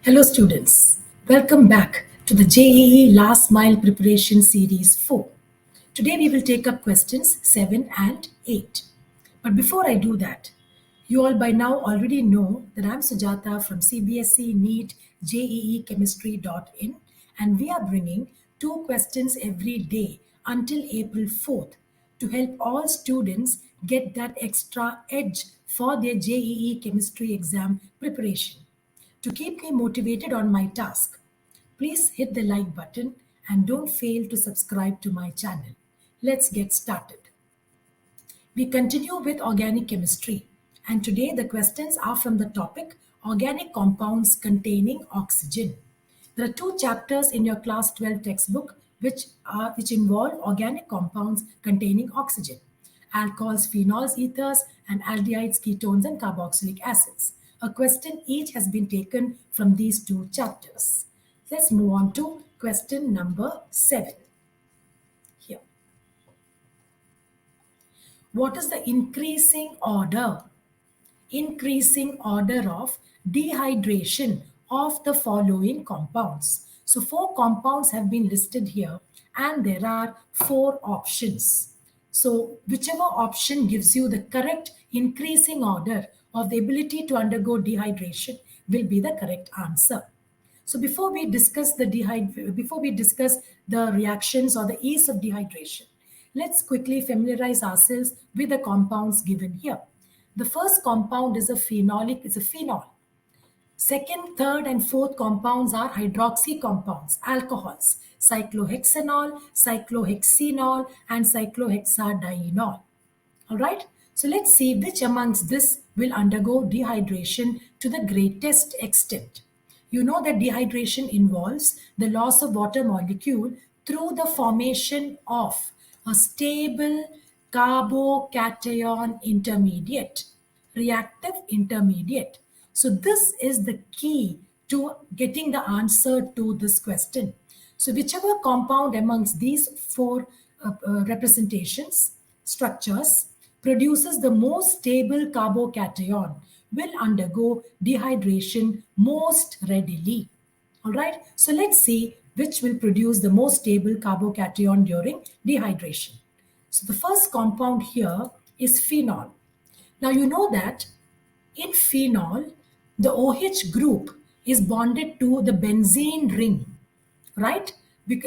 Hello students, welcome back to the JEE Last Mile Preparation Series 4. Today we will take up questions 7 and 8. But before I do that, you all by now already know that I'm Sujata from CBSE NEET JEEchemistry.in and we are bringing 2 questions every day until April 4th to help all students get that extra edge for their JEE chemistry exam preparation. To keep me motivated on my task, please hit the like button and don't fail to subscribe to my channel. Let's get started. We continue with organic chemistry, and today the questions are from the topic organic compounds containing oxygen. There are 2 chapters in your class 12 textbook which involve organic compounds containing oxygen: alcohols, phenols, ethers, and aldehydes, ketones, and carboxylic acids. A question each has been taken from these 2 chapters. Let's move on to question number 7. Here. What is the increasing order? Increasing order of dehydration of the following compounds. So 4 compounds have been listed here and there are 4 options. So whichever option gives you the correct increasing order of the ability to undergo dehydration will be the correct answer. So before we discuss the reactions or the ease of dehydration, let's quickly familiarize ourselves with the compounds given here. The first compound is a phenol. Second, third, and fourth compounds are hydroxy compounds, alcohols: cyclohexanol, cyclohexenol, and cyclohexadienol. All right. So let's see which amongst this will undergo dehydration to the greatest extent. You know that dehydration involves the loss of water molecule through the formation of a stable carbocation intermediate, reactive intermediate. So this is the key to getting the answer to this question. So whichever compound amongst these 4 structures produces the most stable carbocation will undergo dehydration most readily. All right, so let's see which will produce the most stable carbocation during dehydration. So the first compound here is phenol. Now you know that in phenol, the OH group is bonded to the benzene ring, right?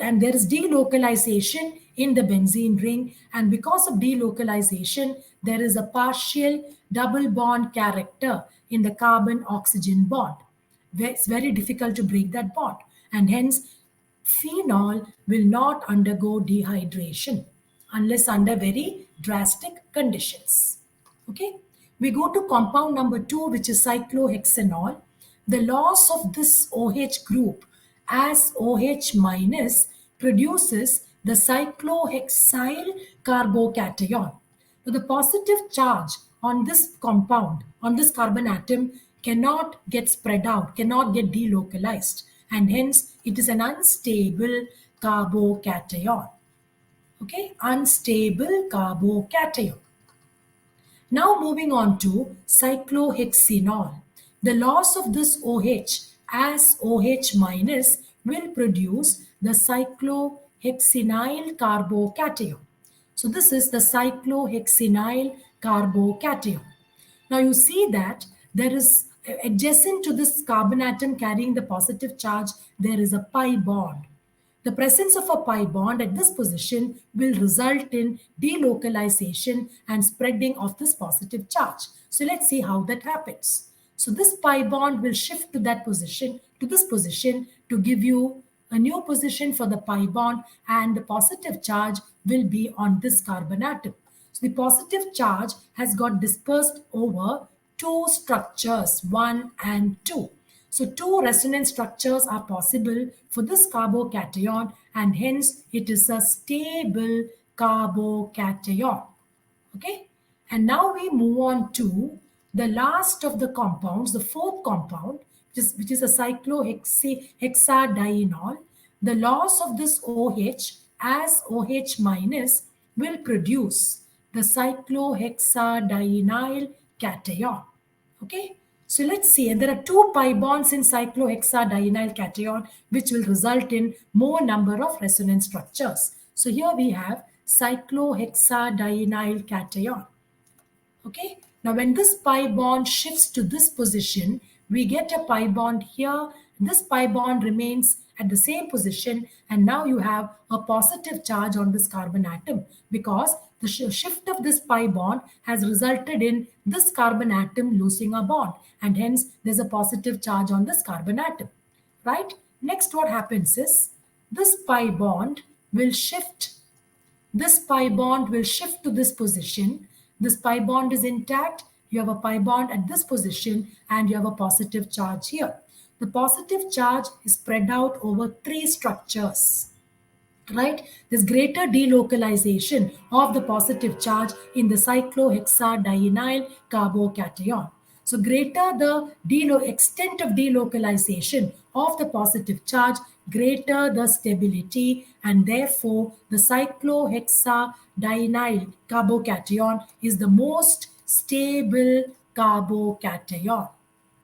And there is delocalization in the benzene ring, and because of delocalization, there is a partial double bond character in the carbon-oxygen bond. It's very difficult to break that bond, and hence phenol will not undergo dehydration unless under very drastic conditions. Okay, we go to compound number 2, which is cyclohexanol. The loss of this OH group as OH minus produces the cyclohexyl carbocation. Now, the positive charge on this compound, on this carbon atom, cannot get spread out, cannot get delocalized, and hence it is an unstable carbocation. Okay, unstable carbocation. Now moving on to cyclohexenol. The loss of this OH as OH minus will produce the cyclohexenyl carbocation. So this is the cyclohexenyl carbocation. Now you see that there is adjacent to this carbon atom carrying the positive charge, there is a pi bond. The presence of a pi bond at this position will result in delocalization and spreading of this positive charge. So let's see how that happens. So this pi bond will shift to that position, to this position, to give you a new position for the pi bond, and the positive charge will be on this carbon atom. So the positive charge has got dispersed over 2 structures, 1 and 2. So 2 resonance structures are possible for this carbocation, and hence it is a stable carbocation. Okay, and now we move on to the last of the compounds, the fourth compound, which is a cyclohexadienol. The loss of this OH as OH minus will produce the cyclohexadienyl cation. Okay, So let's see, and there are 2 pi bonds in cyclohexadienyl cation, which will result in more number of resonance structures. So here we have cyclohexadienyl cation. Okay, now when this pi bond shifts to this position, we get a pi bond here. This pi bond remains at the same position, and now you have a positive charge on this carbon atom because the shift of this pi bond has resulted in this carbon atom losing a bond, and hence there's a positive charge on this carbon atom. Right? Next, what happens is this pi bond will shift, this pi bond will shift to this position. This pi bond is intact. You have a pi bond at this position and you have a positive charge here. The positive charge is spread out over 3 structures. Right? There's greater delocalization of the positive charge in the cyclohexadienyl carbocation. So greater the extent of delocalization of the positive charge, greater the stability, and therefore the cyclohexadienyl carbocation is the most stable carbocation,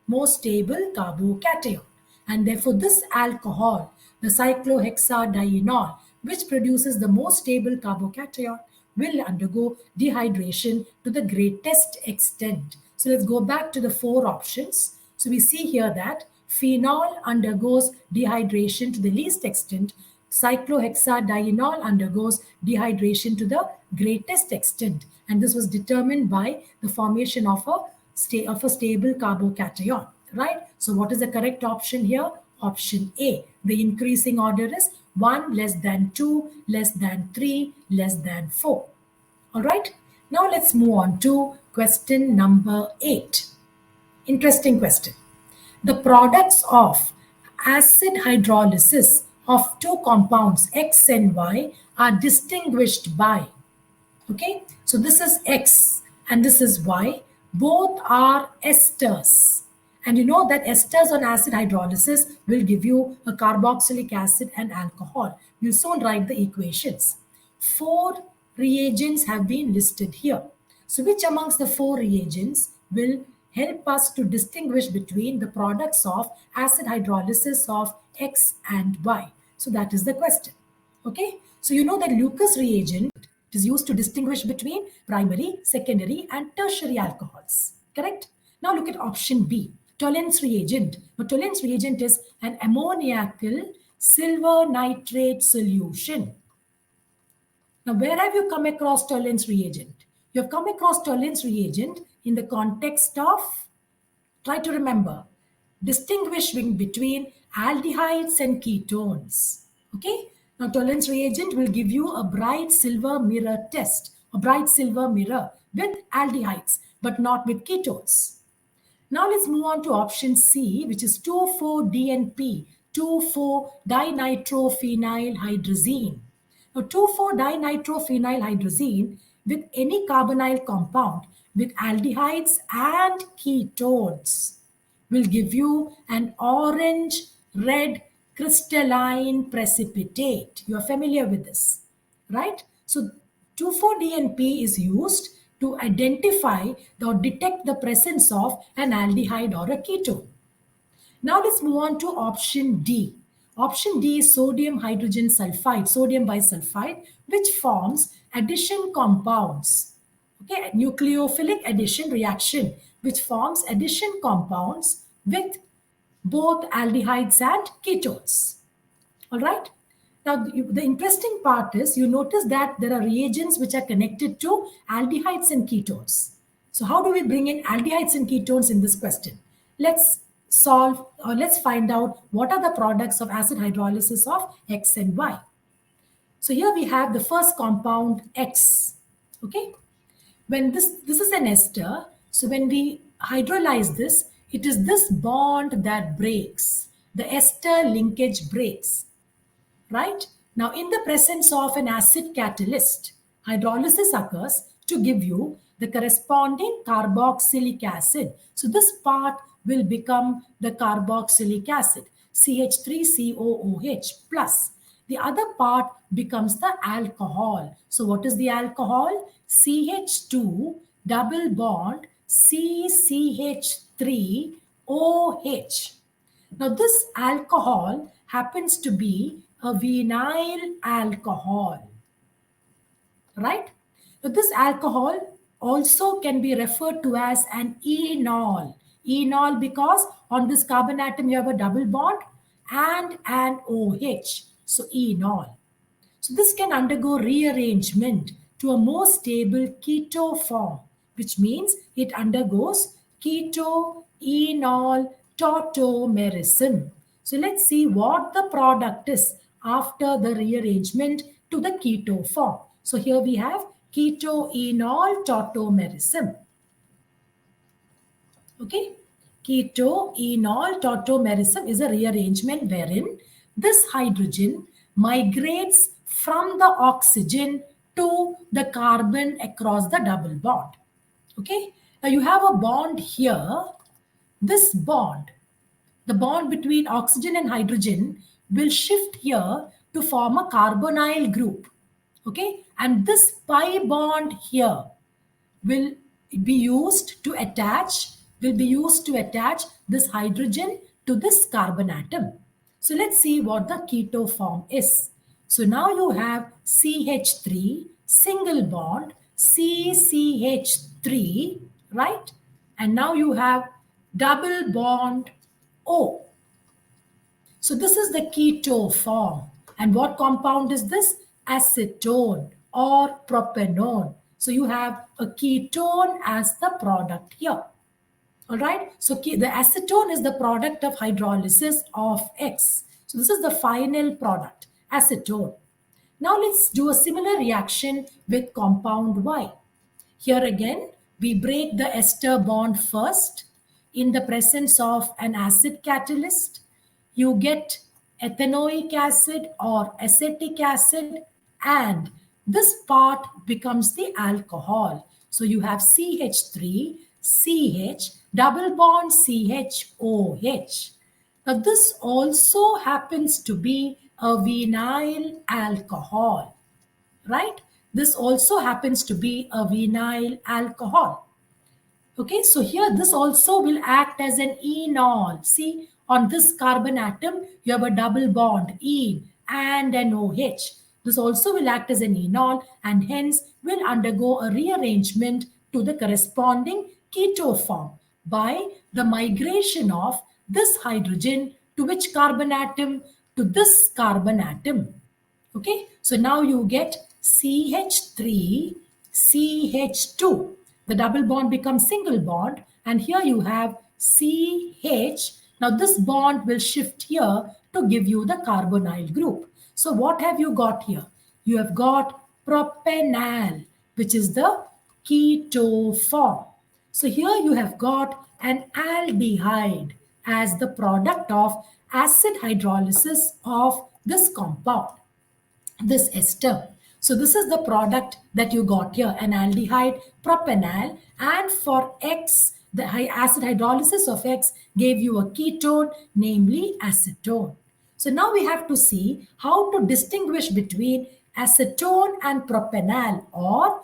most stable carbocation. And therefore, this alcohol, the cyclohexadienol, which produces the most stable carbocation, will undergo dehydration to the greatest extent. So let's go back to the 4 options. So we see here that phenol undergoes dehydration to the least extent, cyclohexadienol undergoes dehydration to the greatest extent, and this was determined by the formation of a stable carbocation, right? So what is the correct option here? Option A. The increasing order is 1 less than 2 less than 3 less than 4. All right. Now let's move on to question number 8. Interesting question. The products of acid hydrolysis of 2 compounds X and Y are distinguished by, okay, so this is X and this is Y. Both are esters. And you know that esters on acid hydrolysis will give you a carboxylic acid and alcohol. We'll soon write the equations. 4 reagents have been listed here. So which amongst the 4 reagents will help us to distinguish between the products of acid hydrolysis of X and Y? So that is the question. Okay, so you know that Lucas reagent is used to distinguish between primary, secondary, and tertiary alcohols. Correct? Now look at option B, Tollens reagent. Now, Tollens reagent is an ammoniacal silver nitrate solution. Now, where have you come across Tollens reagent? You have come across Tollens reagent in the context of, try to remember, distinguishing between aldehydes and ketones. Okay? Now, Tollens reagent will give you a bright silver mirror test, a bright silver mirror with aldehydes, but not with ketones. Now, let's move on to option C, which is 2,4-DNP, 2,4-dinitrophenylhydrazine. Now, 2,4-dinitrophenylhydrazine with any carbonyl compound with aldehydes and ketones will give you an orange red crystalline precipitate. You are familiar with this, right? So 2,4-DNP is used to identify or detect the presence of an aldehyde or a ketone. Now let's move on to option D. Option D is sodium hydrogen sulfide, sodium bisulfide, which forms addition compounds. Okay, nucleophilic addition reaction, which forms addition compounds with both aldehydes and ketones. All right. Now, the interesting part is you notice that there are reagents which are connected to aldehydes and ketones. So how do we bring in aldehydes and ketones in this question? Let's solve or let's find out what are the products of acid hydrolysis of X and Y. So here we have the first compound X. Okay. When this is an ester, so when we hydrolyze this, it is this bond that breaks. The ester linkage breaks. Right? Now, in the presence of an acid catalyst, hydrolysis occurs to give you the corresponding carboxylic acid. So, this part will become the carboxylic acid, CH3COOH plus. The other part becomes the alcohol. So, what is the alcohol? CH2 double bond CCH3OH. Now, this alcohol happens to be a vinyl alcohol, right? So this alcohol also can be referred to as an enol. Enol because on this carbon atom you have a double bond and an OH. So enol. So this can undergo rearrangement to a more stable keto form, which means it undergoes keto-enol tautomerism. So let's see what the product is after the rearrangement to the keto form. So here we have keto-enol tautomerism. Okay. Keto-enol tautomerism is a rearrangement wherein this hydrogen migrates from the oxygen to the carbon across the double bond. Okay. Now you have a bond here. This bond, the bond between oxygen and hydrogen, will shift here to form a carbonyl group. Okay. And this pi bond here will be used to attach this hydrogen to this carbon atom. So let's see what the keto form is. So now you have CH3 single bond CCH3, right? And now you have double bond O. So this is the keto form. And what compound is this? Acetone or propanone. So you have a ketone as the product here. All right. So the acetone is the product of hydrolysis of X. So this is the final product, acetone. Now let's do a similar reaction with compound Y. Here again, we break the ester bond first. In the presence of an acid catalyst, you get ethanoic acid or acetic acid, and this part becomes the alcohol. So you have CH3, CH, double bond CHOH. Now this also happens to be a vinyl alcohol, right? This also happens to be a vinyl alcohol. Okay, so here this also will act as an enol. See, on this carbon atom, you have a double bond, ene, and an OH. This also will act as an enol and hence will undergo a rearrangement to the corresponding keto form by the migration of this hydrogen to which carbon atom? To this carbon atom. Okay, so now you get CH3, CH2. The double bond becomes single bond, and here you have CH. Now this bond will shift here to give you the carbonyl group. So what have you got here? You have got propanal, which is the keto form. So here you have got an aldehyde as the product of acid hydrolysis of this compound, this ester. So this is the product that you got here, an aldehyde, propanal, and for X, the acid hydrolysis of X gave you a ketone, namely acetone. So now we have to see how to distinguish between acetone and propanal, or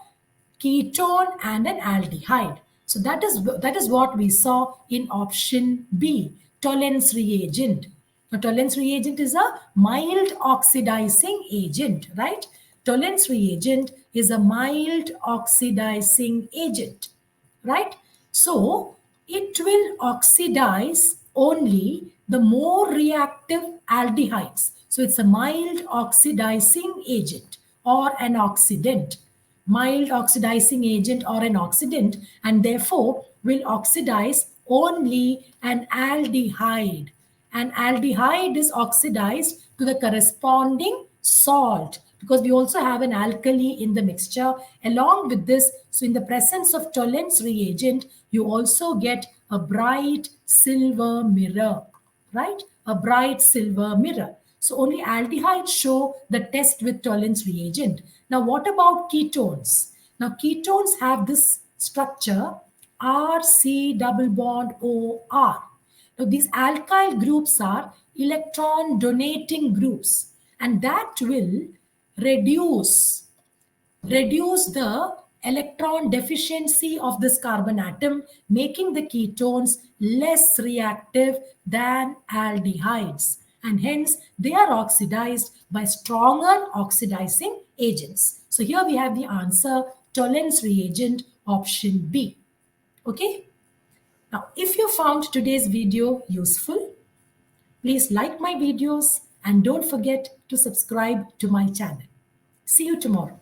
ketone and an aldehyde. So that is what we saw in option B, Tollens reagent. Now, Tollens reagent is a mild oxidizing agent, right? Tollens reagent is a mild oxidizing agent, right? So it will oxidize only the more reactive aldehydes. So it's a mild oxidizing agent or an oxidant. Mild oxidizing agent or an oxidant, and therefore will oxidize only an aldehyde. An aldehyde is oxidized to the corresponding salt because we also have an alkali in the mixture along with this. So in the presence of Tollens reagent, you also get a bright silver mirror, right? A bright silver mirror. So only aldehydes show the test with Tollens reagent. Now what about ketones? Now ketones have this structure RC double bond OR. Now these alkyl groups are electron donating groups, and that will reduce the electron deficiency of this carbon atom, making the ketones less reactive than aldehydes, and hence they are oxidized by stronger oxidizing agents. So here we have the answer, Tollens reagent, option B. Okay. Now, if you found today's video useful, please like my videos and don't forget to subscribe to my channel. See you tomorrow.